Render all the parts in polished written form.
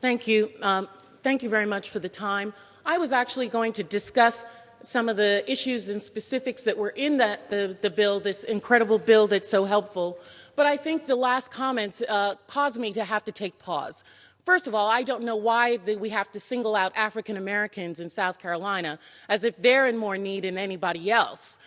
Thank you. Thank you very much for the time. I was actually going to discuss some of the issues and specifics that were in the bill, this incredible bill that's so helpful. But I think the last comments caused me to have to take pause. First of all, I don't know why we have to single out African Americans in South Carolina as if they're in more need than anybody else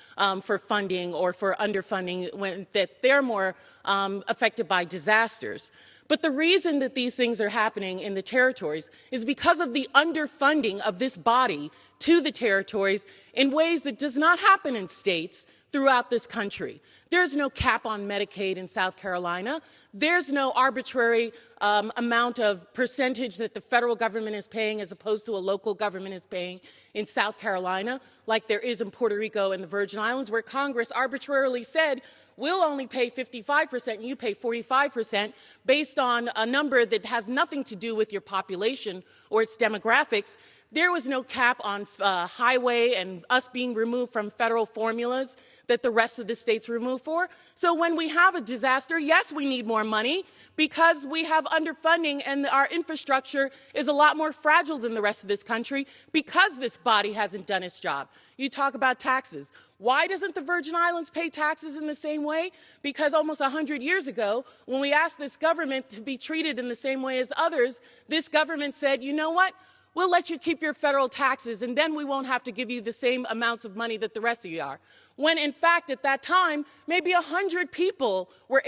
for funding or for underfunding, that they're more affected by disasters. But the reason that these things are happening in the territories is because of the underfunding of this body to the territories in ways that does not happen in states throughout this country. There's no cap on Medicaid in South Carolina. There's no arbitrary amount of percentage that the federal government is paying as opposed to a local government is paying in South Carolina, like there is in Puerto Rico and the Virgin Islands, where Congress arbitrarily said, we'll only pay 55% and you pay 45% based on a number that has nothing to do with your population or its demographics. There was no cap on highway and us being removed from federal formulas that the rest of the states removed for. So when we have a disaster, yes, we need more money because we have underfunding and our infrastructure is a lot more fragile than the rest of this country because this body hasn't done its job. You talk about taxes. Why doesn't the Virgin Islands pay taxes in the same way? Because almost 100 years ago, when we asked this government to be treated in the same way as others, this government said, you know what? We'll let you keep your federal taxes, and then we won't have to give you the same amounts of money that the rest of you are. When, in fact, at that time, maybe 100 people were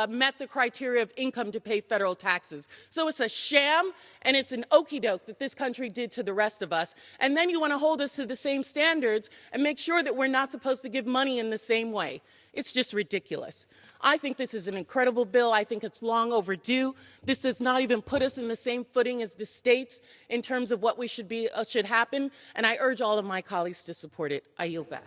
met the criteria of income to pay federal taxes. So it's a sham, and it's an okey-doke that this country did to the rest of us. And then you want to hold us to the same standards and make sure that we're not supposed to give money in the same way. It's just ridiculous. I think this is an incredible bill. I think it's long overdue. This does not even put us in the same footing as the states in terms of what we should happen. And I urge all of my colleagues to support it. I yield back.